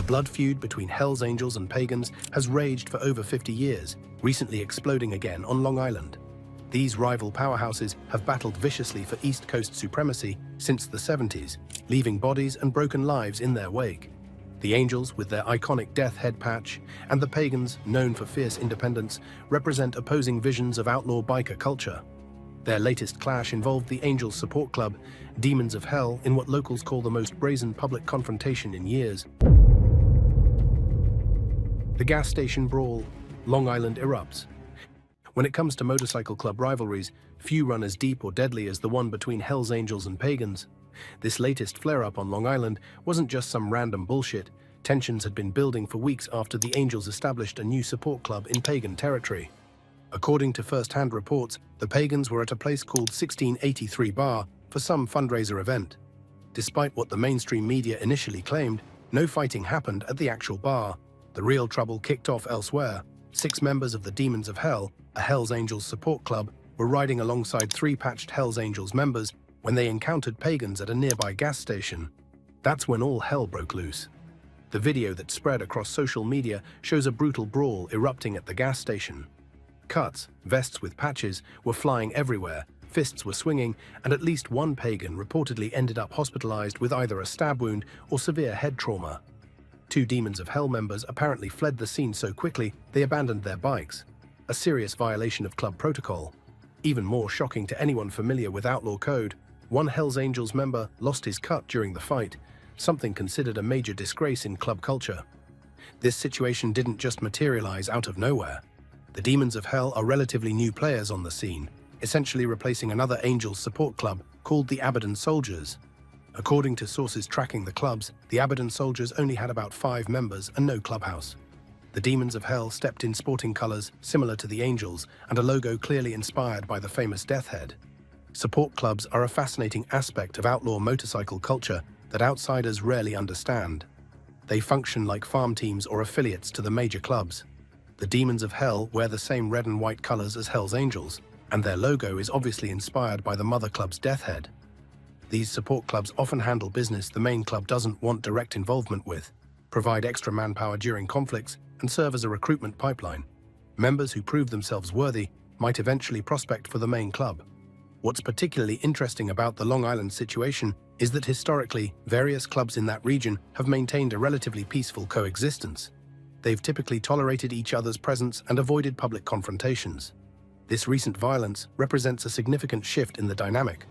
blood feud between Hell's Angels and Pagans has raged for over 50 years, recently exploding again on Long Island. These rival powerhouses have battled viciously for East Coast supremacy since the 70s, leaving bodies and broken lives in their wake. The Angels, with their iconic death head patch, and the Pagans, known for fierce independence, represent opposing visions of outlaw biker culture. Their latest clash involved the Angels support club, Demons of Hell, in what locals call the most brazen public confrontation in years. The gas station brawl, Long Island erupts. When it comes to motorcycle club rivalries, few run as deep or deadly as the one between Hell's Angels and Pagans. This latest flare-up on Long Island wasn't just some random bullshit. Tensions had been building for weeks after the Angels established a new support club in Pagan territory. According to first-hand reports, the Pagans were at a place called 1683 Bar for some fundraiser event. Despite what the mainstream media initially claimed, no fighting happened at the actual bar. The real trouble kicked off elsewhere. 6 members of the Demons of Hell, a Hell's Angels support club, were riding alongside 3 patched Hell's Angels members when they encountered Pagans at a nearby gas station. That's when all hell broke loose. The video that spread across social media shows a brutal brawl erupting at the gas station. Cuts, vests with patches, were flying everywhere, fists were swinging, and at least one Pagan reportedly ended up hospitalized with either a stab wound or severe head trauma. 2 Demons of Hell members apparently fled the scene so quickly they abandoned their bikes, a serious violation of club protocol. Even more shocking to anyone familiar with outlaw code, one Hell's Angels member lost his cut during the fight, something considered a major disgrace in club culture. This situation didn't just materialize out of nowhere. The Demons of Hell are relatively new players on the scene, essentially replacing another Angels support club called the Abaddon Soldiers. According to sources tracking the clubs, the Abaddon Soldiers only had about 5 members and no clubhouse. The Demons of Hell stepped in sporting colors similar to the Angels and a logo clearly inspired by the famous Death Head. Support clubs are a fascinating aspect of outlaw motorcycle culture that outsiders rarely understand. They function like farm teams or affiliates to the major clubs. The Demons of Hell wear the same red and white colors as Hell's Angels, and their logo is obviously inspired by the mother club's Death Head. These support clubs often handle business the main club doesn't want direct involvement with, provide extra manpower during conflicts, and serve as a recruitment pipeline. Members who prove themselves worthy might eventually prospect for the main club. What's particularly interesting about the Long Island situation is that historically, various clubs in that region have maintained a relatively peaceful coexistence. They've typically tolerated each other's presence and avoided public confrontations. This recent violence represents a significant shift in the dynamic.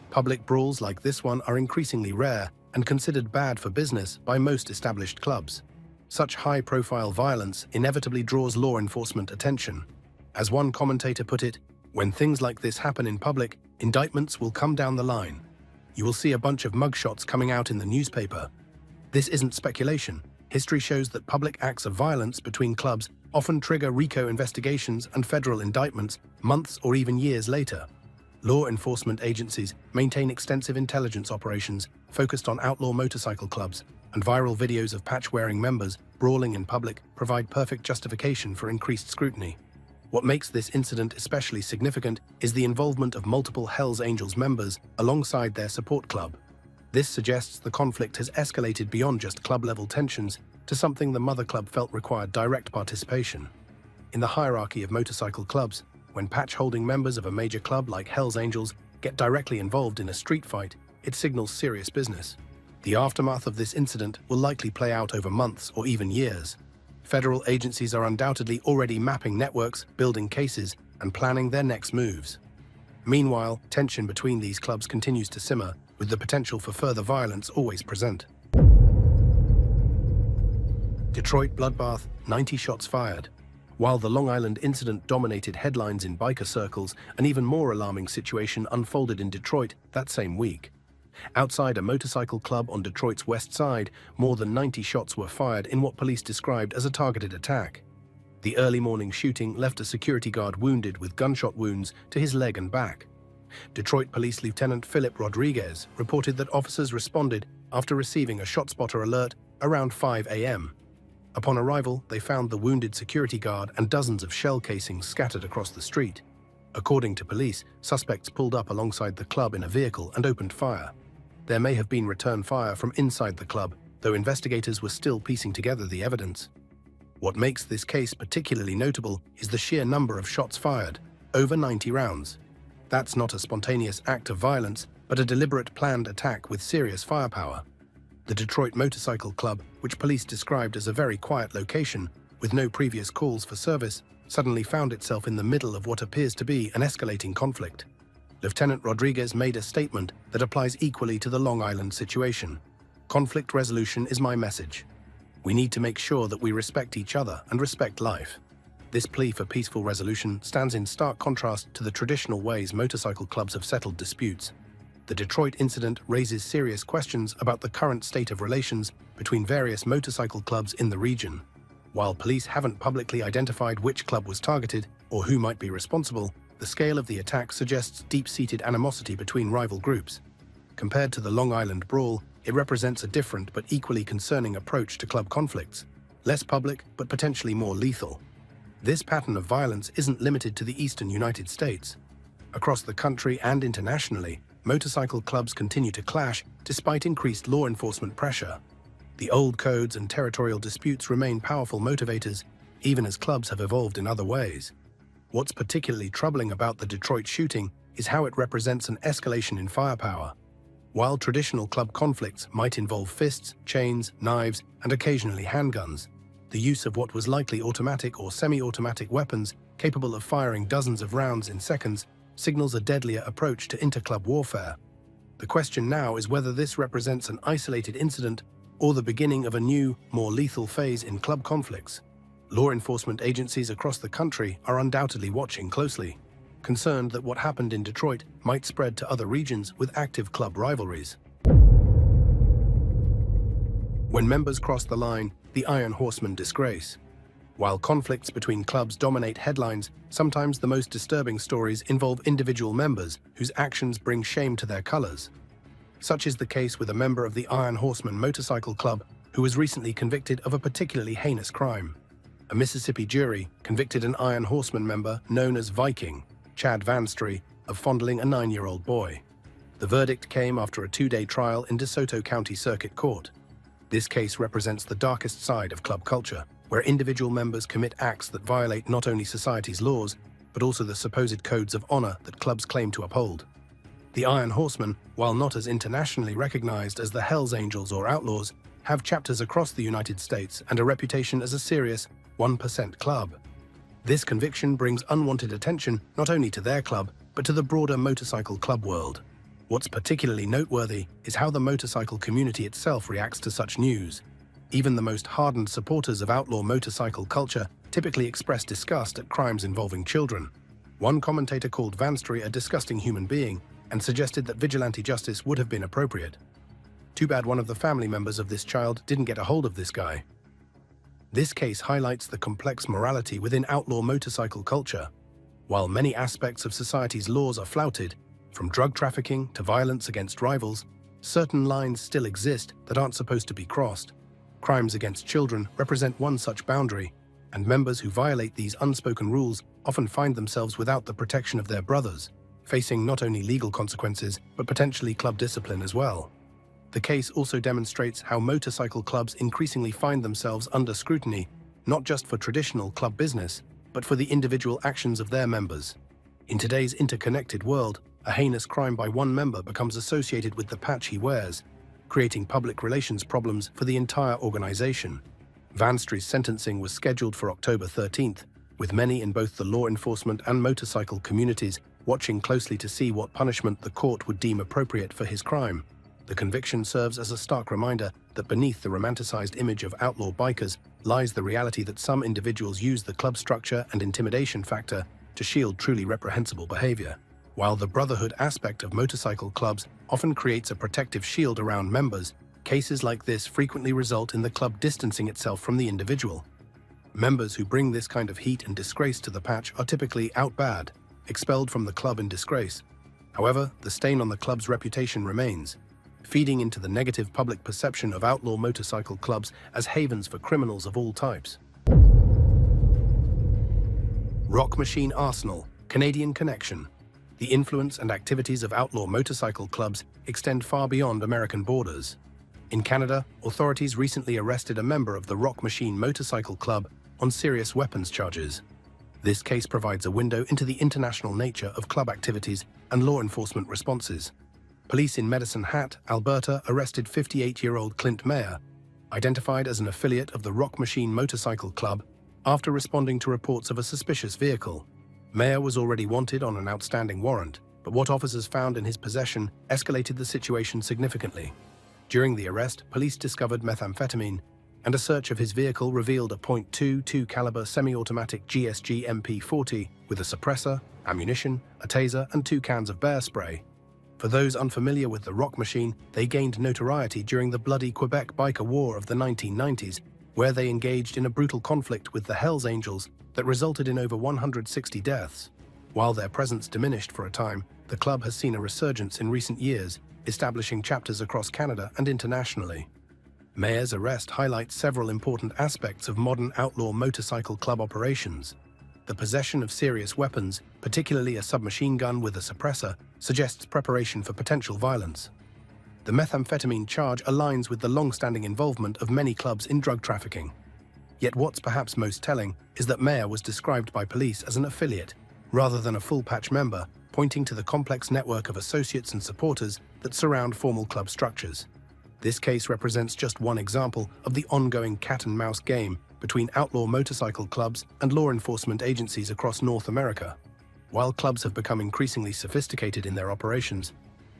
Public brawls like this one are increasingly rare and considered bad for business by most established clubs. Such high-profile violence inevitably draws law enforcement attention. As one commentator put it, when things like this happen in public, indictments will come down the line. You will see a bunch of mugshots coming out in the newspaper. This isn't speculation. History shows that public acts of violence between clubs often trigger RICO investigations and federal indictments months or even years later. Law enforcement agencies maintain extensive intelligence operations focused on outlaw motorcycle clubs, and viral videos of patch-wearing members brawling in public provide perfect justification for increased scrutiny. What makes this incident especially significant is the involvement of multiple Hell's Angels members alongside their support club. This suggests the conflict has escalated beyond just club-level tensions to something the mother club felt required direct participation. In the hierarchy of motorcycle clubs, when patch-holding members of a major club like Hell's Angels get directly involved in a street fight, it signals serious business. The aftermath of this incident will likely play out over months or even years. Federal agencies are undoubtedly already mapping networks, building cases, and planning their next moves. Meanwhile, tension between these clubs continues to simmer, with the potential for further violence always present. Detroit bloodbath, 90 shots fired. While the Long Island incident dominated headlines in biker circles, an even more alarming situation unfolded in Detroit that same week. Outside a motorcycle club on Detroit's west side, more than 90 shots were fired in what police described as a targeted attack. The early morning shooting left a security guard wounded with gunshot wounds to his leg and back. Detroit Police Lieutenant Philip Rodriguez reported that officers responded after receiving a ShotSpotter alert around 5 a.m. Upon arrival, they found the wounded security guard and dozens of shell casings scattered across the street. According to police, suspects pulled up alongside the club in a vehicle and opened fire. There may have been return fire from inside the club, though though investigators were still piecing together the evidence. What makes this case particularly notable is the sheer number of shots fired, over 90 rounds. That's not a spontaneous act of violence, but a deliberate planned attack with serious firepower. The Detroit Motorcycle Club, which police described as a very quiet location, with no previous calls for service, suddenly found itself in the middle of what appears to be an escalating conflict. Lieutenant Rodriguez made a statement that applies equally to the Long Island situation. Conflict resolution is my message. We need to make sure that we respect each other and respect life. This plea for peaceful resolution stands in stark contrast to the traditional ways motorcycle clubs have settled disputes. The Detroit incident raises serious questions about the current state of relations between various motorcycle clubs in the region. While police haven't publicly identified which club was targeted or who might be responsible, the scale of the attack suggests deep-seated animosity between rival groups. Compared to the Long Island brawl, it represents a different but equally concerning approach to club conflicts, less public but potentially more lethal. This pattern of violence isn't limited to the eastern United States. Across the country and internationally, motorcycle clubs continue to clash despite increased law enforcement pressure. The old codes and territorial disputes remain powerful motivators, even as clubs have evolved in other ways. What's particularly troubling about the Detroit shooting is how it represents an escalation in firepower. While traditional club conflicts might involve fists, chains, knives, and occasionally handguns, the use of what was likely automatic or semi-automatic weapons capable of firing dozens of rounds in seconds signals a deadlier approach to interclub warfare. The question now is whether this represents an isolated incident or the beginning of a new, more lethal phase in club conflicts. Law enforcement agencies across the country are undoubtedly watching closely, concerned that what happened in Detroit might spread to other regions with active club rivalries. When members cross the line, the Iron Horseman disgrace. While conflicts between clubs dominate headlines, sometimes the most disturbing stories involve individual members whose actions bring shame to their colors. Such is the case with a member of the Iron Horseman Motorcycle Club who was recently convicted of a particularly heinous crime. A Mississippi jury convicted an Iron Horseman member known as Viking, Chad Vanstry, of fondling a 9-year-old boy. The verdict came after a 2-day trial in DeSoto County Circuit Court. This case represents the darkest side of club culture, where individual members commit acts that violate not only society's laws, but also the supposed codes of honor that clubs claim to uphold. The Iron Horsemen, while not as internationally recognized as the Hells Angels or Outlaws, have chapters across the United States and a reputation as a serious 1% club. This conviction brings unwanted attention not only to their club, but to the broader motorcycle club world. What's particularly noteworthy is how the motorcycle community itself reacts to such news. Even the most hardened supporters of outlaw motorcycle culture typically express disgust at crimes involving children. One commentator called Vanstry a disgusting human being and suggested that vigilante justice would have been appropriate. Too bad one of the family members of this child didn't get a hold of this guy. This case highlights the complex morality within outlaw motorcycle culture. While many aspects of society's laws are flouted, from drug trafficking to violence against rivals, certain lines still exist that aren't supposed to be crossed. Crimes against children represent one such boundary, and members who violate these unspoken rules often find themselves without the protection of their brothers, facing not only legal consequences but potentially club discipline as well. The case also demonstrates how motorcycle clubs increasingly find themselves under scrutiny, not just for traditional club business, but for the individual actions of their members. In today's interconnected world, a heinous crime by one member becomes associated with the patch he wears, creating public relations problems for the entire organization. Vanstry's sentencing was scheduled for October 13th, with many in both the law enforcement and motorcycle communities watching closely to see what punishment the court would deem appropriate for his crime. The conviction serves as a stark reminder that beneath the romanticized image of outlaw bikers lies the reality that some individuals use the club structure and intimidation factor to shield truly reprehensible behavior. While the brotherhood aspect of motorcycle clubs often creates a protective shield around members, cases like this frequently result in the club distancing itself from the individual. Members who bring this kind of heat and disgrace to the patch are typically out bad, expelled from the club in disgrace. However, the stain on the club's reputation remains, feeding into the negative public perception of outlaw motorcycle clubs as havens for criminals of all types. Rock Machine Arsenal, Canadian Connection. The influence and activities of outlaw motorcycle clubs extend far beyond American borders. In Canada, authorities recently arrested a member of the Rock Machine Motorcycle Club on serious weapons charges. This case provides a window into the international nature of club activities and law enforcement responses. Police in Medicine Hat, Alberta, arrested 58-year-old Clint Mayer, identified as an affiliate of the Rock Machine Motorcycle Club, after responding to reports of a suspicious vehicle. Mayer was already wanted on an outstanding warrant, but what officers found in his possession escalated the situation significantly. During the arrest, police discovered methamphetamine, and a search of his vehicle revealed a .22 caliber semi-automatic GSG MP40 with a suppressor, ammunition, a taser, and 2 cans of bear spray. For those unfamiliar with the Rock Machine, they gained notoriety during the bloody Quebec biker war of the 1990s, where they engaged in a brutal conflict with the Hells Angels that resulted in over 160 deaths. While their presence diminished for a time, the club has seen a resurgence in recent years, establishing chapters across Canada and internationally. Mayer's arrest highlights several important aspects of modern outlaw motorcycle club operations. The possession of serious weapons, particularly a submachine gun with a suppressor, suggests preparation for potential violence. The methamphetamine charge aligns with the long-standing involvement of many clubs in drug trafficking. Yet what's perhaps most telling is that Mayer was described by police as an affiliate, rather than a full-patch member, pointing to the complex network of associates and supporters that surround formal club structures. This case represents just one example of the ongoing cat-and-mouse game between outlaw motorcycle clubs and law enforcement agencies across North America. While clubs have become increasingly sophisticated in their operations,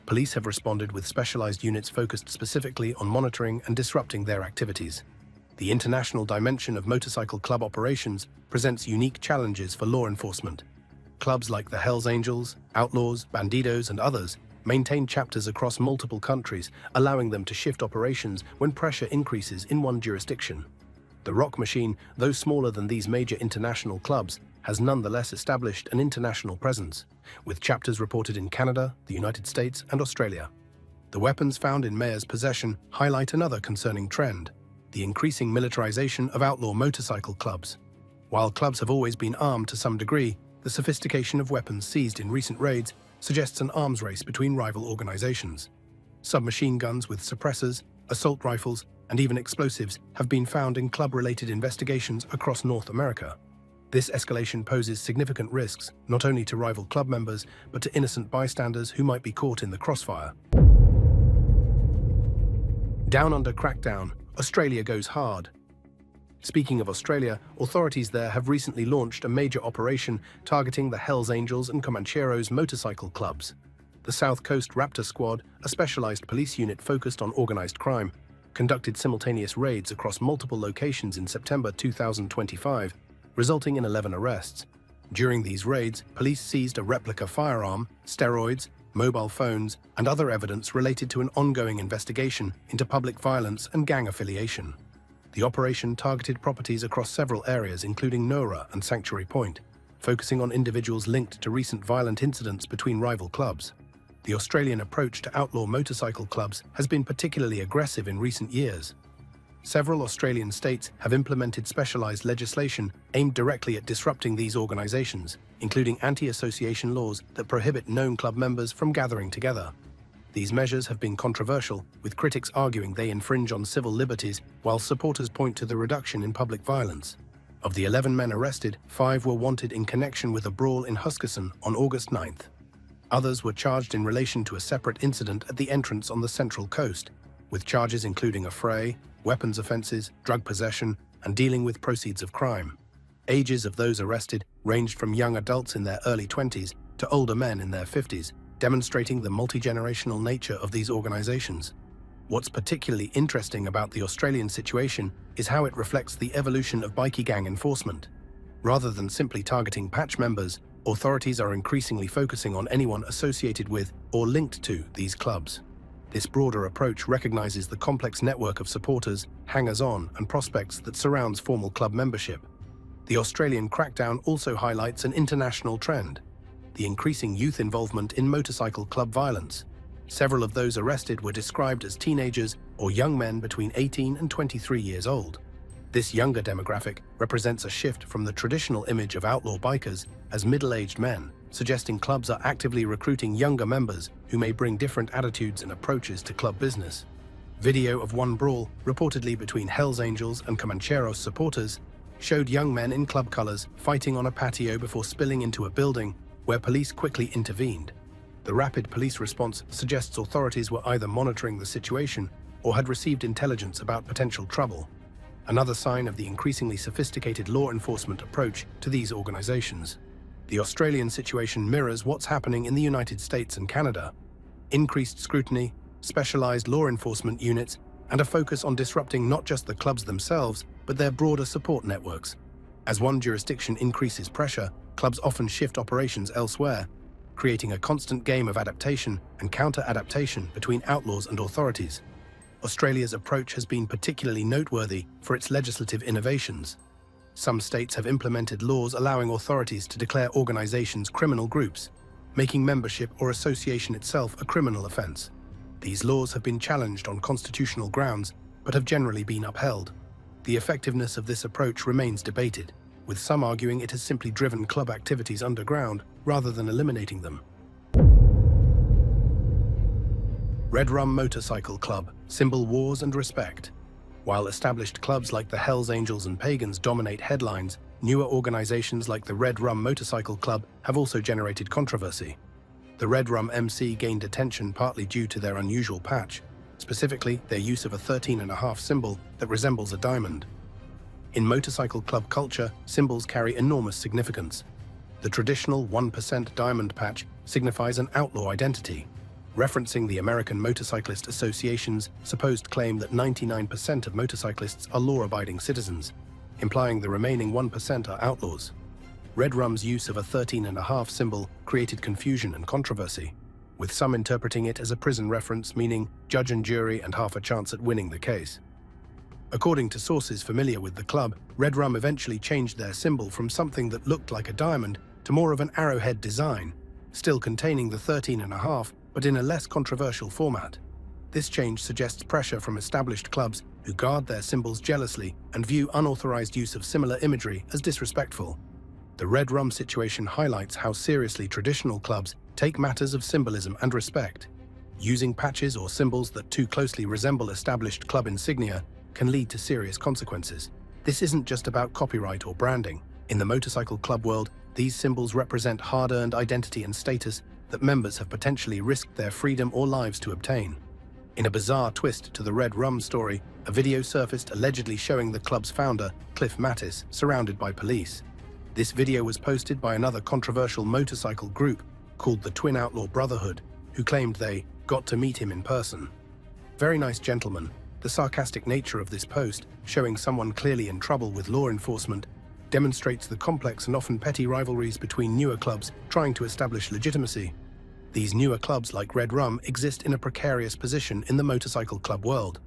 police have responded with specialized units focused specifically on monitoring and disrupting their activities. The international dimension of motorcycle club operations presents unique challenges for law enforcement. Clubs like the Hells Angels, Outlaws, Bandidos, and others maintain chapters across multiple countries, allowing them to shift operations when pressure increases in one jurisdiction. The Rock Machine, though smaller than these major international clubs, has nonetheless established an international presence, with chapters reported in Canada, the United States, and Australia. The weapons found in Mayer's possession highlight another concerning trend: the increasing militarization of outlaw motorcycle clubs. While clubs have always been armed to some degree, the sophistication of weapons seized in recent raids suggests an arms race between rival organizations. Submachine guns with suppressors, assault rifles, and even explosives have been found in club-related investigations across North America. This escalation poses significant risks, not only to rival club members, but to innocent bystanders who might be caught in the crossfire. Down Under crackdown, Australia goes hard. Speaking of Australia, authorities there have recently launched a major operation targeting the Hells Angels and Comancheros motorcycle clubs. The South Coast Raptor Squad, a specialized police unit focused on organized crime, conducted simultaneous raids across multiple locations in September 2025, resulting in 11 arrests. During these raids, police seized a replica firearm, steroids, mobile phones, and other evidence related to an ongoing investigation into public violence and gang affiliation. The operation targeted properties across several areas, including Nora and Sanctuary Point, focusing on individuals linked to recent violent incidents between rival clubs. The Australian approach to outlaw motorcycle clubs has been particularly aggressive in recent years. Several Australian states have implemented specialized legislation aimed directly at disrupting these organizations, including anti-association laws that prohibit known club members from gathering together. These measures have been controversial, with critics arguing they infringe on civil liberties, while supporters point to the reduction in public violence. Of the 11 men arrested, 5 were wanted in connection with a brawl in Huskisson on August 9th. Others were charged in relation to a separate incident at the entrance on the Central Coast, with charges including a fray, weapons offenses, drug possession, and dealing with proceeds of crime. Ages of those arrested ranged from young adults in their early 20s to older men in their 50s, demonstrating the multi-generational nature of these organizations. What's particularly interesting about the Australian situation is how it reflects the evolution of bikie gang enforcement. Rather than simply targeting patch members, authorities are increasingly focusing on anyone associated with or linked to these clubs. This broader approach recognizes the complex network of supporters, hangers-on, and prospects that surrounds formal club membership. The Australian crackdown also highlights an international trend: the increasing youth involvement in motorcycle club violence. Several of those arrested were described as teenagers or young men between 18 and 23 years old. This younger demographic represents a shift from the traditional image of outlaw bikers as middle-aged men, suggesting clubs are actively recruiting younger members who may bring different attitudes and approaches to club business. Video of one brawl, reportedly between Hells Angels and Comancheros supporters, showed young men in club colors fighting on a patio before spilling into a building where police quickly intervened. The rapid police response suggests authorities were either monitoring the situation or had received intelligence about potential trouble, another sign of the increasingly sophisticated law enforcement approach to these organizations. The Australian situation mirrors what's happening in the United States and Canada. Increased scrutiny, specialized law enforcement units, and a focus on disrupting not just the clubs themselves, but their broader support networks. As one jurisdiction increases pressure, clubs often shift operations elsewhere, creating a constant game of adaptation and counter-adaptation between outlaws and authorities. Australia's approach has been particularly noteworthy for its legislative innovations. Some states have implemented laws allowing authorities to declare organizations criminal groups, making membership or association itself a criminal offense. These laws have been challenged on constitutional grounds, but have generally been upheld. The effectiveness of this approach remains debated, with some arguing it has simply driven club activities underground rather than eliminating them. Red Rum Motorcycle Club, symbol wars and respect. While established clubs like the Hells Angels and Pagans dominate headlines, newer organizations like the Red Rum Motorcycle Club have also generated controversy. The Red Rum MC gained attention partly due to their unusual patch, specifically their use of a 13.5 symbol that resembles a diamond. In motorcycle club culture, symbols carry enormous significance. The traditional 1% diamond patch signifies an outlaw identity, referencing the American Motorcyclist Association's supposed claim that 99% of motorcyclists are law-abiding citizens, implying the remaining 1% are outlaws. Red Rum's use of a 13.5 symbol created confusion and controversy, with some interpreting it as a prison reference meaning judge and jury and half a chance at winning the case. According to sources familiar with the club, Red Rum eventually changed their symbol from something that looked like a diamond to more of an arrowhead design, still containing the 13.5 but in a less controversial format. This change suggests pressure from established clubs who guard their symbols jealously and view unauthorized use of similar imagery as disrespectful. The Red Rum situation highlights how seriously traditional clubs take matters of symbolism and respect. Using patches or symbols that too closely resemble established club insignia can lead to serious consequences. This isn't just about copyright or branding. In the motorcycle club world, these symbols represent hard-earned identity and status that members have potentially risked their freedom or lives to obtain. In a bizarre twist to the Red Rum story, a video surfaced allegedly showing the club's founder, Cliff Mattis, surrounded by police. This video was posted by another controversial motorcycle group called the Twin Outlaw Brotherhood, who claimed they got to meet him in person. Very nice gentleman. The sarcastic nature of this post, showing someone clearly in trouble with law enforcement, demonstrates the complex and often petty rivalries between newer clubs trying to establish legitimacy. These newer clubs like Red Rum exist in a precarious position in the motorcycle club world.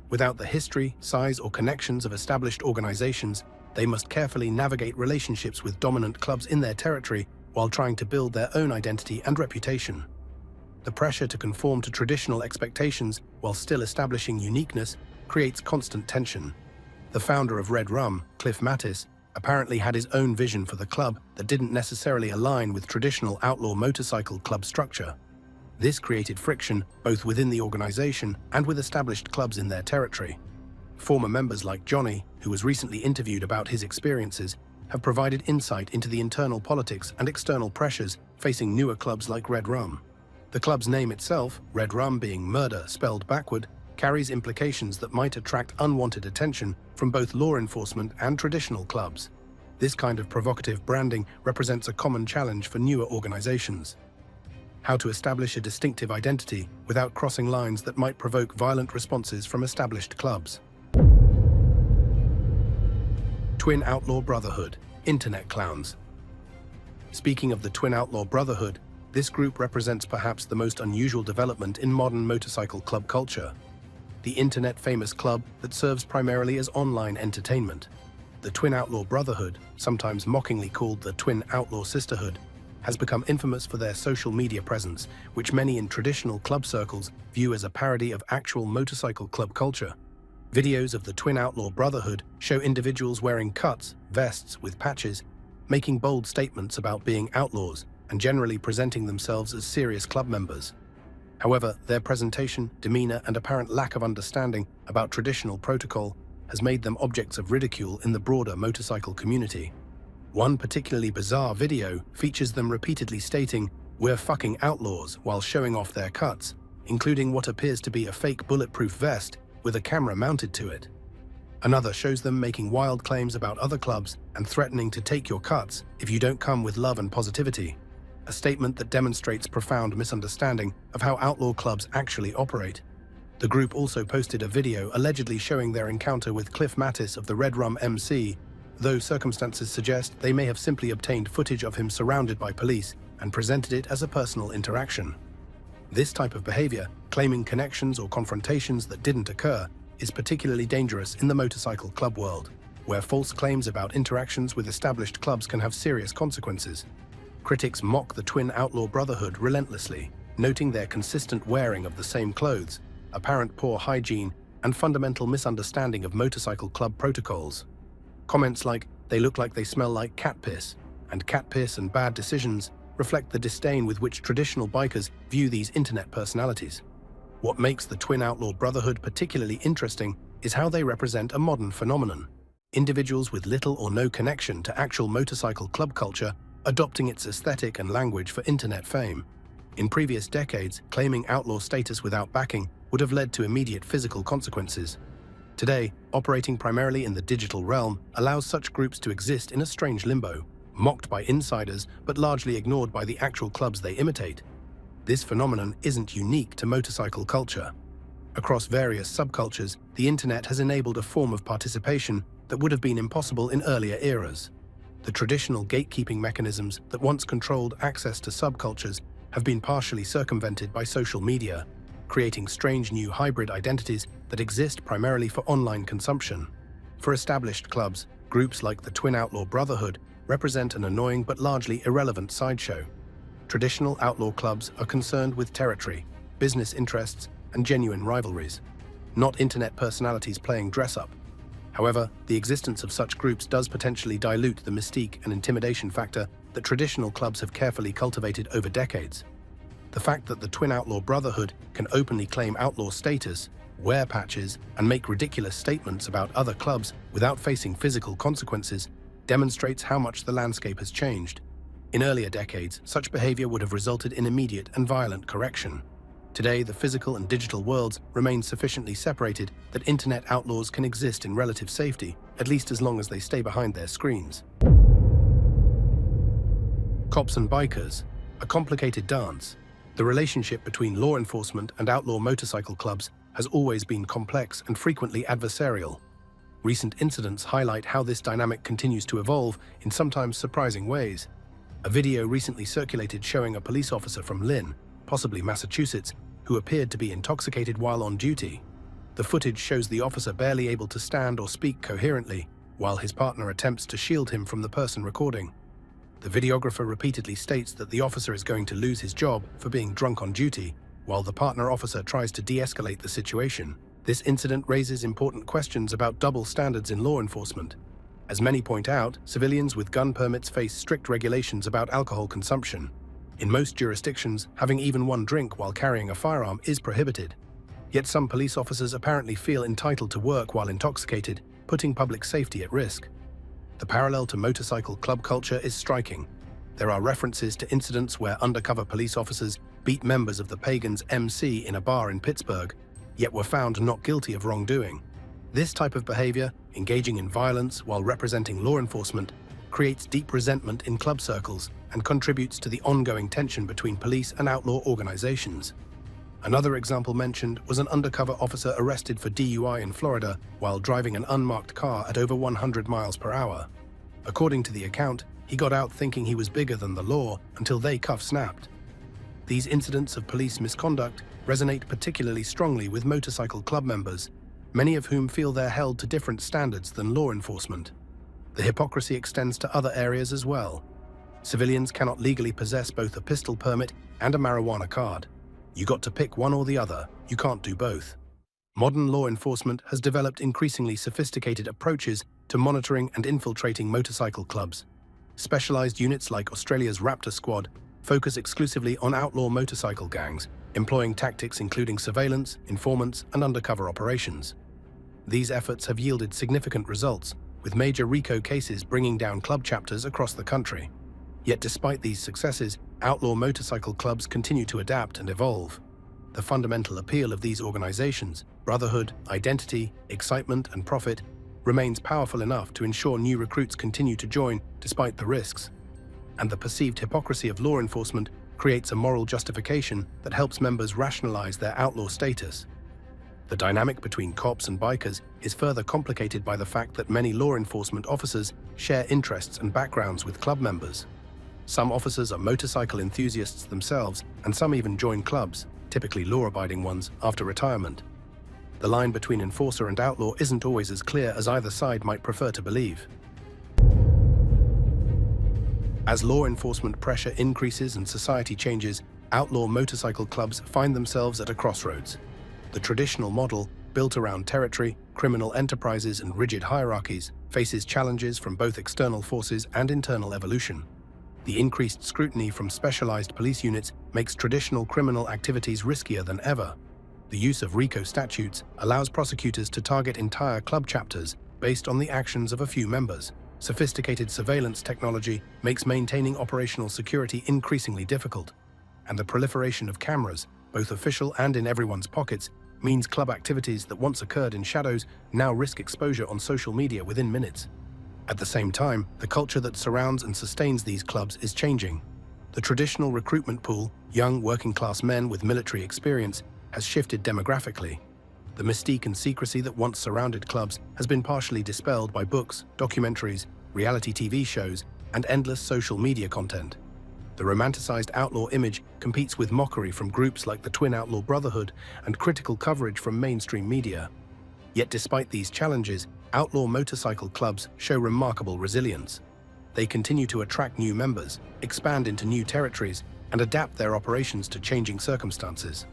Without the history, size, or connections of established organizations, they must carefully navigate relationships with dominant clubs in their territory while trying to build their own identity and reputation. The pressure to conform to traditional expectations while still establishing uniqueness creates constant tension. The founder of Red Rum, Cliff Mattis, apparently had his own vision for the club that didn't necessarily align with traditional outlaw motorcycle club structure. This created friction both within the organization and with established clubs in their territory. Former members like Johnny, who was recently interviewed about his experiences, have provided insight into the internal politics and external pressures facing newer clubs like Red Rum. The club's name itself, Red Rum being murder spelled backward, carries implications that might attract unwanted attention from both law enforcement and traditional clubs. This kind of provocative branding represents a common challenge for newer organizations. How to establish a distinctive identity without crossing lines that might provoke violent responses from established clubs. Twin Outlaw Brotherhood, Internet Clowns. Speaking of the Twin Outlaw Brotherhood, this group represents perhaps the most unusual development in modern motorcycle club culture. The internet-famous club that serves primarily as online entertainment. The Twin Outlaw Brotherhood, sometimes mockingly called the Twin Outlaw Sisterhood, has become infamous for their social media presence, which many in traditional club circles view as a parody of actual motorcycle club culture. Videos of the Twin Outlaw Brotherhood show individuals wearing cuts, vests with patches, making bold statements about being outlaws and generally presenting themselves as serious club members. However, their presentation, demeanor, and apparent lack of understanding about traditional protocol has made them objects of ridicule in the broader motorcycle community. One particularly bizarre video features them repeatedly stating, "We're fucking outlaws," while showing off their cuts, including what appears to be a fake bulletproof vest with a camera mounted to it. Another shows them making wild claims about other clubs and threatening to take your cuts if you don't come with love and positivity, a statement that demonstrates profound misunderstanding of how outlaw clubs actually operate. The group also posted a video allegedly showing their encounter with Cliff Mattis of the Red Rum MC, though circumstances suggest they may have simply obtained footage of him surrounded by police and presented it as a personal interaction. This type of behavior, claiming connections or confrontations that didn't occur, is particularly dangerous in the motorcycle club world, where false claims about interactions with established clubs can have serious consequences. Critics mock the twin outlaw brotherhood relentlessly, noting their consistent wearing of the same clothes, apparent poor hygiene, and fundamental misunderstanding of motorcycle club protocols. Comments like, "They look like they smell like cat piss," and "cat piss and bad decisions" reflect the disdain with which traditional bikers view these internet personalities. What makes the Twin Outlaw Brotherhood particularly interesting is how they represent a modern phenomenon. Individuals with little or no connection to actual motorcycle club culture adopting its aesthetic and language for internet fame. In previous decades, claiming outlaw status without backing would have led to immediate physical consequences. Today, operating primarily in the digital realm allows such groups to exist in a strange limbo, mocked by insiders but largely ignored by the actual clubs they imitate. This phenomenon isn't unique to motorcycle culture. Across various subcultures, the internet has enabled a form of participation that would have been impossible in earlier eras. The traditional gatekeeping mechanisms that once controlled access to subcultures have been partially circumvented by social media, creating strange new hybrid identities that exist primarily for online consumption. For established clubs, groups like the Twin Outlaw Brotherhood represent an annoying but largely irrelevant sideshow. Traditional outlaw clubs are concerned with territory, business interests, and genuine rivalries, not internet personalities playing dress-up. However, the existence of such groups does potentially dilute the mystique and intimidation factor that traditional clubs have carefully cultivated over decades. The fact that the Twin Outlaw Brotherhood can openly claim outlaw status, wear patches, and make ridiculous statements about other clubs without facing physical consequences demonstrates how much the landscape has changed. In earlier decades, such behavior would have resulted in immediate and violent correction. Today, the physical and digital worlds remain sufficiently separated that internet outlaws can exist in relative safety, at least as long as they stay behind their screens. Cops and bikers, a complicated dance. The relationship between law enforcement and outlaw motorcycle clubs has always been complex and frequently adversarial. Recent incidents highlight how this dynamic continues to evolve in sometimes surprising ways. A video recently circulated showing a police officer from Lynn, possibly Massachusetts, who appeared to be intoxicated while on duty. The footage shows the officer barely able to stand or speak coherently, while his partner attempts to shield him from the person recording. The videographer repeatedly states that the officer is going to lose his job for being drunk on duty, while the partner officer tries to de-escalate the situation. This incident raises important questions about double standards in law enforcement. As many point out, civilians with gun permits face strict regulations about alcohol consumption. In most jurisdictions, having even one drink while carrying a firearm is prohibited. Yet some police officers apparently feel entitled to work while intoxicated, putting public safety at risk. The parallel to motorcycle club culture is striking. There are references to incidents where undercover police officers beat members of the Pagans MC in a bar in Pittsburgh, yet were found not guilty of wrongdoing. This type of behavior, engaging in violence while representing law enforcement, creates deep resentment in club circles and contributes to the ongoing tension between police and outlaw organizations. Another example mentioned was an undercover officer arrested for DUI in Florida while driving an unmarked car at over 100 miles per hour. According to the account, he got out thinking he was bigger than the law until they cuff snapped. These incidents of police misconduct resonate particularly strongly with motorcycle club members, many of whom feel they're held to different standards than law enforcement. The hypocrisy extends to other areas as well. Civilians cannot legally possess both a pistol permit and a marijuana card. You got to pick one or the other, you can't do both. Modern law enforcement has developed increasingly sophisticated approaches to monitoring and infiltrating motorcycle clubs. Specialized units like Australia's Raptor Squad focus exclusively on outlaw motorcycle gangs, employing tactics including surveillance, informants, and undercover operations. These efforts have yielded significant results, with major RICO cases bringing down club chapters across the country. Yet despite these successes, outlaw motorcycle clubs continue to adapt and evolve. The fundamental appeal of these organizations, brotherhood, identity, excitement, and profit, remains powerful enough to ensure new recruits continue to join despite the risks. And the perceived hypocrisy of law enforcement creates a moral justification that helps members rationalize their outlaw status. The dynamic between cops and bikers is further complicated by the fact that many law enforcement officers share interests and backgrounds with club members. Some officers are motorcycle enthusiasts themselves, and some even join clubs, typically law-abiding ones, after retirement. The line between enforcer and outlaw isn't always as clear as either side might prefer to believe. As law enforcement pressure increases and society changes, outlaw motorcycle clubs find themselves at a crossroads. The traditional model, built around territory, criminal enterprises, and rigid hierarchies, faces challenges from both external forces and internal evolution. The increased scrutiny from specialized police units makes traditional criminal activities riskier than ever. The use of RICO statutes allows prosecutors to target entire club chapters based on the actions of a few members. Sophisticated surveillance technology makes maintaining operational security increasingly difficult, and the proliferation of cameras, both official and in everyone's pockets, means club activities that once occurred in shadows now risk exposure on social media within minutes. At the same time, the culture that surrounds and sustains these clubs is changing. The traditional recruitment pool, young working-class men with military experience, has shifted demographically. The mystique and secrecy that once surrounded clubs has been partially dispelled by books, documentaries, reality TV shows, and endless social media content. The romanticized outlaw image competes with mockery from groups like the Twin Outlaw Brotherhood and critical coverage from mainstream media. Yet despite these challenges, outlaw motorcycle clubs show remarkable resilience. They continue to attract new members, expand into new territories, and adapt their operations to changing circumstances.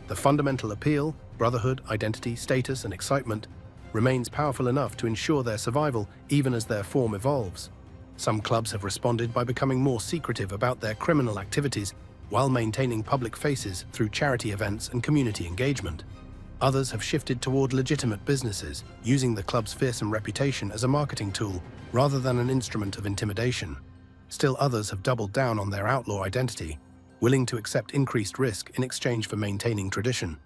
The fundamental appeal, brotherhood, identity, status, and excitement, remains powerful enough to ensure their survival even as their form evolves. Some clubs have responded by becoming more secretive about their criminal activities while maintaining public faces through charity events and community engagement. Others have shifted toward legitimate businesses, using the club's fearsome reputation as a marketing tool rather than an instrument of intimidation. Still others have doubled down on their outlaw identity, willing to accept increased risk in exchange for maintaining tradition.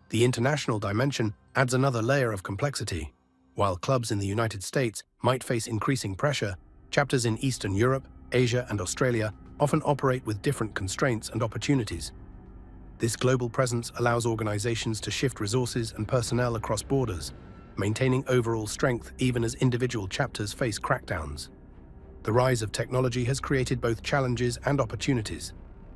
The international dimension adds another layer of complexity. While clubs in the United States might face increasing pressure, chapters in Eastern Europe, Asia, and Australia often operate with different constraints and opportunities. This global presence allows organizations to shift resources and personnel across borders, maintaining overall strength even as individual chapters face crackdowns. The rise of technology has created both challenges and opportunities.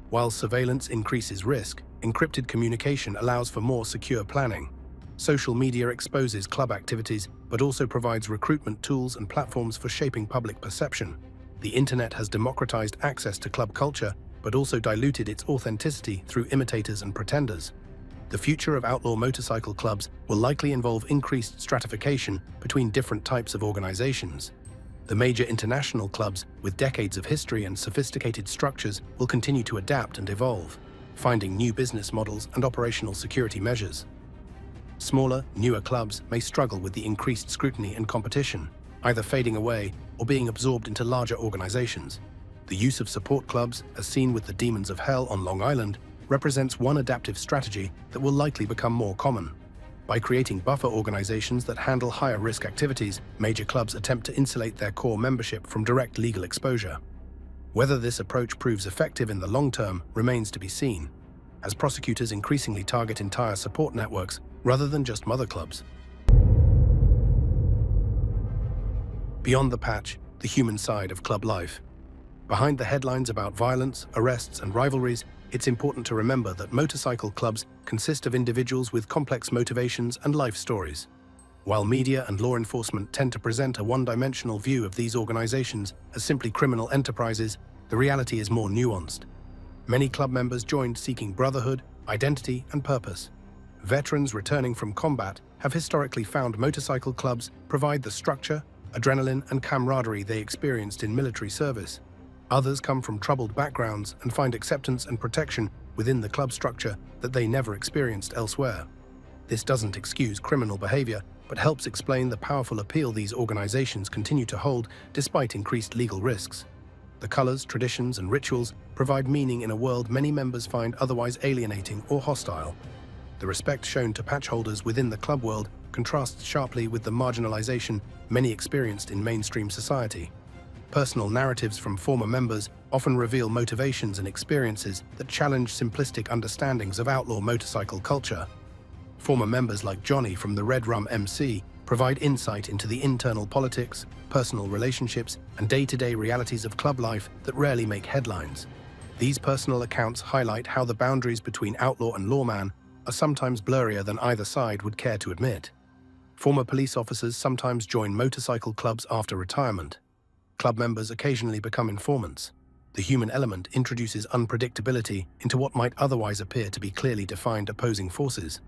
While surveillance increases risk, encrypted communication allows for more secure planning. Social media exposes club activities, but also provides recruitment tools and platforms for shaping public perception. The internet has democratized access to club culture, but also diluted its authenticity through imitators and pretenders. The future of outlaw motorcycle clubs will likely involve increased stratification between different types of organizations. The major international clubs, with decades of history and sophisticated structures, will continue to adapt and evolve, finding new business models and operational security measures. Smaller, newer clubs may struggle with the increased scrutiny and competition, either fading away or being absorbed into larger organizations. The use of support clubs, as seen with the Demons of Hell on Long Island, represents one adaptive strategy that will likely become more common. By creating buffer organizations that handle higher-risk activities, major clubs attempt to insulate their core membership from direct legal exposure. Whether this approach proves effective in the long term remains to be seen, as prosecutors increasingly target entire support networks rather than just mother clubs. Beyond the patch, the human side of club life. Behind the headlines about violence, arrests, and rivalries, it's important to remember that motorcycle clubs consist of individuals with complex motivations and life stories. While media and law enforcement tend to present a one-dimensional view of these organizations as simply criminal enterprises, the reality is more nuanced. Many club members joined seeking brotherhood, identity, and purpose. Veterans returning from combat have historically found motorcycle clubs provide the structure, adrenaline, and camaraderie they experienced in military service. Others come from troubled backgrounds and find acceptance and protection within the club structure that they never experienced elsewhere. This doesn't excuse criminal behavior, but helps explain the powerful appeal these organizations continue to hold despite increased legal risks. The colors, traditions, and rituals provide meaning in a world many members find otherwise alienating or hostile. The respect shown to patch holders within the club world contrasts sharply with the marginalization many experienced in mainstream society. Personal narratives from former members often reveal motivations and experiences that challenge simplistic understandings of outlaw motorcycle culture. Former members like Johnny from the Red Rum MC provide insight into the internal politics, personal relationships, and day-to-day realities of club life that rarely make headlines. These personal accounts highlight how the boundaries between outlaw and lawman are sometimes blurrier than either side would care to admit. Former police officers sometimes join motorcycle clubs after retirement. Club members occasionally become informants. The human element introduces unpredictability into what might otherwise appear to be clearly defined opposing forces.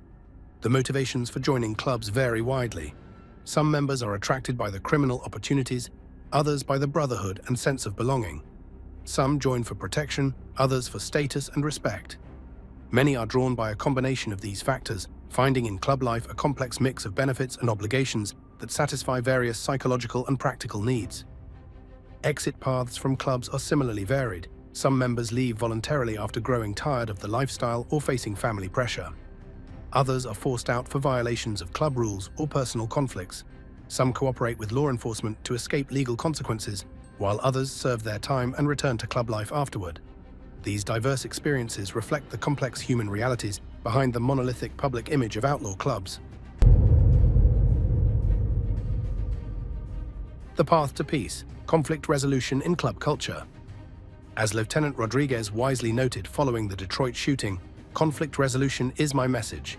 The motivations for joining clubs vary widely. Some members are attracted by the criminal opportunities, others by the brotherhood and sense of belonging. Some join for protection, others for status and respect. Many are drawn by a combination of these factors, finding in club life a complex mix of benefits and obligations that satisfy various psychological and practical needs. Exit paths from clubs are similarly varied. Some members leave voluntarily after growing tired of the lifestyle or facing family pressure. Others are forced out for violations of club rules or personal conflicts. Some cooperate with law enforcement to escape legal consequences, while others serve their time and return to club life afterward. These diverse experiences reflect the complex human realities behind the monolithic public image of outlaw clubs. The path to peace, conflict resolution in club culture. As Lieutenant Rodriguez wisely noted following the Detroit shooting, conflict resolution is my message.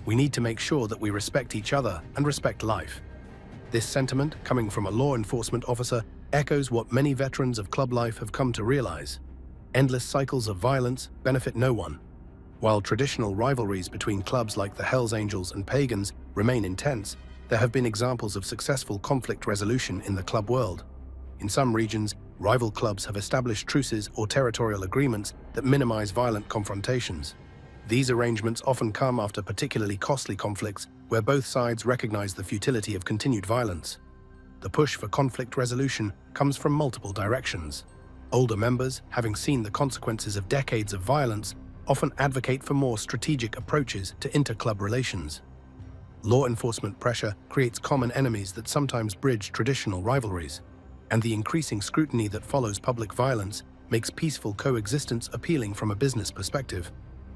We need to make sure that we respect each other and respect life. This sentiment, coming from a law enforcement officer, echoes what many veterans of club life have come to realize. Endless cycles of violence benefit no one. While traditional rivalries between clubs like the Hells Angels and Pagans remain intense, there have been examples of successful conflict resolution in the club world. In some regions, rival clubs have established truces or territorial agreements that minimize violent confrontations. These arrangements often come after particularly costly conflicts where both sides recognize the futility of continued violence. The push for conflict resolution comes from multiple directions. Older members, having seen the consequences of decades of violence, often advocate for more strategic approaches to inter-club relations. Law enforcement pressure creates common enemies that sometimes bridge traditional rivalries, and the increasing scrutiny that follows public violence makes peaceful coexistence appealing from a business perspective.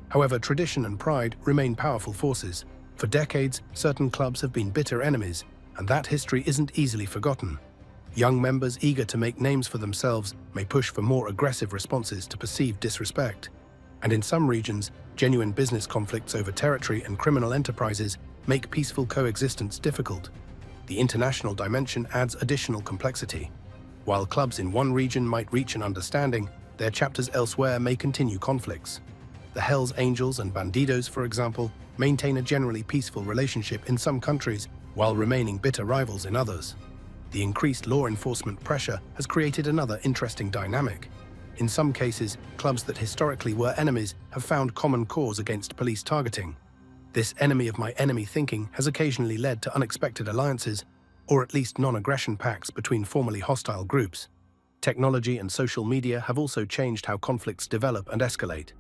However, tradition and pride remain powerful forces. For decades, certain clubs have been bitter enemies, and that history isn't easily forgotten. Young members eager to make names for themselves may push for more aggressive responses to perceived disrespect. And in some regions, genuine business conflicts over territory and criminal enterprises make peaceful coexistence difficult. The international dimension adds additional complexity. While clubs in one region might reach an understanding, their chapters elsewhere may continue conflicts. The Hells Angels and Bandidos, for example, maintain a generally peaceful relationship in some countries while remaining bitter rivals in others. The increased law enforcement pressure has created another interesting dynamic. In some cases, clubs that historically were enemies have found common cause against police targeting. This enemy of my enemy thinking has occasionally led to unexpected alliances, or at least non-aggression pacts between formerly hostile groups. Technology and social media have also changed how conflicts develop and escalate.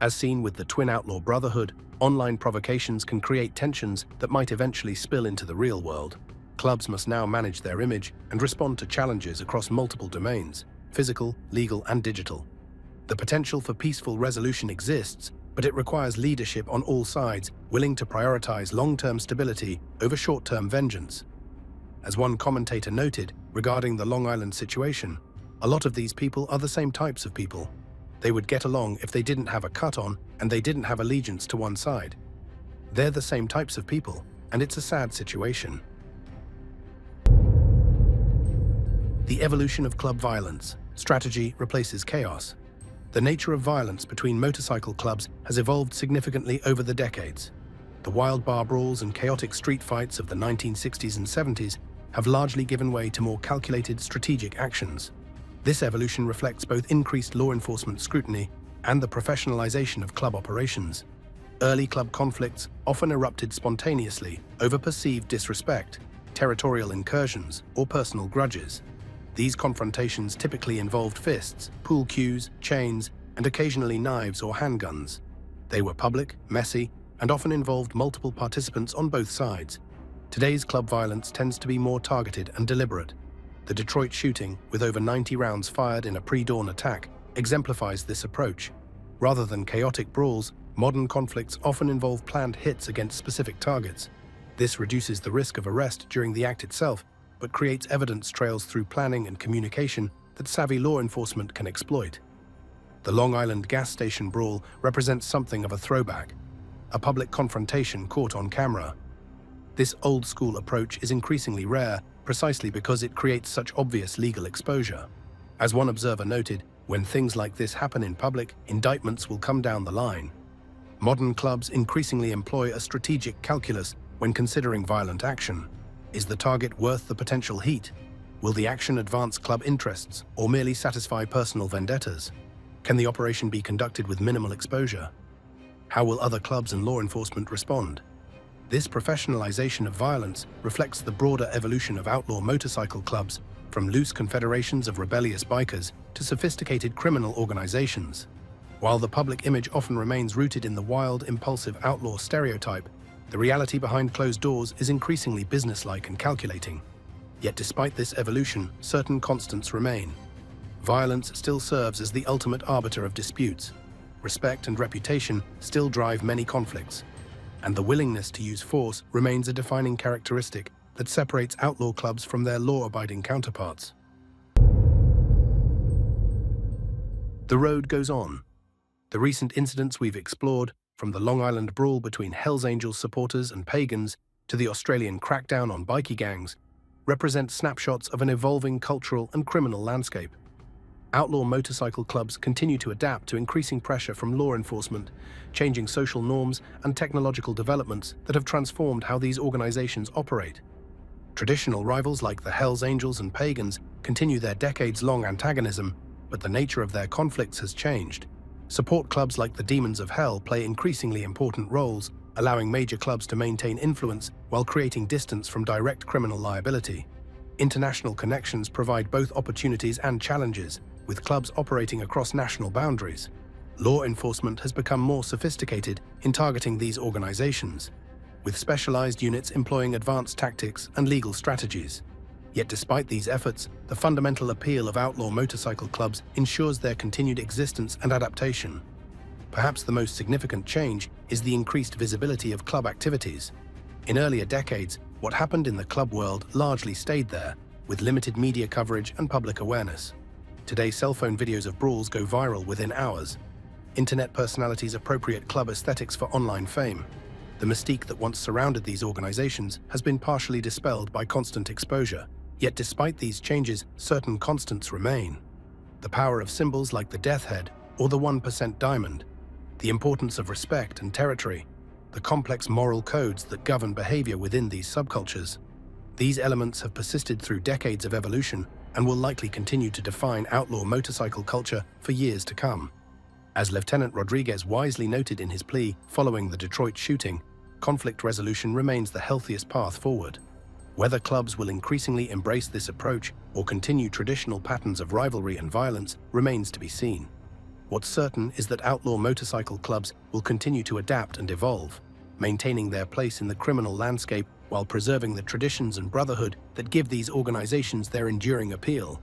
As seen with the Twin Outlaw Brotherhood, online provocations can create tensions that might eventually spill into the real world. Clubs must now manage their image and respond to challenges across multiple domains: physical, legal, and digital. The potential for peaceful resolution exists, but it requires leadership on all sides, willing to prioritize long-term stability over short-term vengeance. As one commentator noted regarding the Long Island situation, a lot of these people are the same types of people. They would get along if they didn't have a cut on and they didn't have allegiance to one side. They're the same types of people, and it's a sad situation. The evolution of club violence. Strategy replaces chaos. The nature of violence between motorcycle clubs has evolved significantly over the decades. The wild bar brawls and chaotic street fights of the 1960s and 70s have largely given way to more calculated strategic actions. This evolution reflects both increased law enforcement scrutiny and the professionalization of club operations. Early club conflicts often erupted spontaneously over perceived disrespect, territorial incursions, or personal grudges. These confrontations typically involved fists, pool cues, chains, and occasionally knives or handguns. They were public, messy, and often involved multiple participants on both sides. Today's club violence tends to be more targeted and deliberate. The Detroit shooting, with over 90 rounds fired in a pre-dawn attack, exemplifies this approach. Rather than chaotic brawls, modern conflicts often involve planned hits against specific targets. This reduces the risk of arrest during the act itself, but creates evidence trails through planning and communication that savvy law enforcement can exploit. The Long Island gas station brawl represents something of a throwback, a public confrontation caught on camera. This old-school approach is increasingly rare precisely because it creates such obvious legal exposure. As one observer noted, when things like this happen in public, indictments will come down the line. Modern clubs increasingly employ a strategic calculus when considering violent action. Is the target worth the potential heat? Will the action advance club interests or merely satisfy personal vendettas? Can the operation be conducted with minimal exposure? How will other clubs and law enforcement respond? This professionalization of violence reflects the broader evolution of outlaw motorcycle clubs, from loose confederations of rebellious bikers to sophisticated criminal organizations. While the public image often remains rooted in the wild, impulsive outlaw stereotype, the reality behind closed doors is increasingly businesslike and calculating. Yet despite this evolution, certain constants remain. Violence still serves as the ultimate arbiter of disputes. Respect and reputation still drive many conflicts. And the willingness to use force remains a defining characteristic that separates outlaw clubs from their law-abiding counterparts. The road goes on. The recent incidents we've explored, from the Long Island brawl between Hells Angels supporters and Pagans to the Australian crackdown on bikie gangs, represent snapshots of an evolving cultural and criminal landscape. Outlaw motorcycle clubs continue to adapt to increasing pressure from law enforcement, changing social norms and technological developments that have transformed how these organizations operate. Traditional rivals like the Hells Angels and Pagans continue their decades-long antagonism, but the nature of their conflicts has changed. Support clubs like the Demons of Hell play increasingly important roles, allowing major clubs to maintain influence while creating distance from direct criminal liability. International connections provide both opportunities and challenges, with clubs operating across national boundaries. Law enforcement has become more sophisticated in targeting these organizations, with specialized units employing advanced tactics and legal strategies. Yet despite these efforts, the fundamental appeal of outlaw motorcycle clubs ensures their continued existence and adaptation. Perhaps the most significant change is the increased visibility of club activities. In earlier decades, what happened in the club world largely stayed there, with limited media coverage and public awareness. Today, cell phone videos of brawls go viral within hours. Internet personalities appropriate club aesthetics for online fame. The mystique that once surrounded these organizations has been partially dispelled by constant exposure. Yet despite these changes, certain constants remain. The power of symbols like the Death Head or the 1% diamond, the importance of respect and territory, the complex moral codes that govern behavior within these subcultures. These elements have persisted through decades of evolution and will likely continue to define outlaw motorcycle culture for years to come. As Lieutenant Rodriguez wisely noted in his plea following the Detroit shooting, conflict resolution remains the healthiest path forward. Whether clubs will increasingly embrace this approach or continue traditional patterns of rivalry and violence remains to be seen. What's certain is that outlaw motorcycle clubs will continue to adapt and evolve, maintaining their place in the criminal landscape while preserving the traditions and brotherhood that give these organizations their enduring appeal.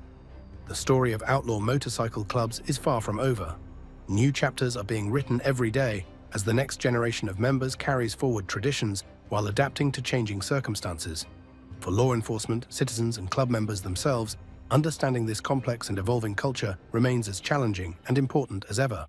The story of outlaw motorcycle clubs is far from over. New chapters are being written every day as the next generation of members carries forward traditions while adapting to changing circumstances. For law enforcement, citizens, and club members themselves, understanding this complex and evolving culture remains as challenging and important as ever.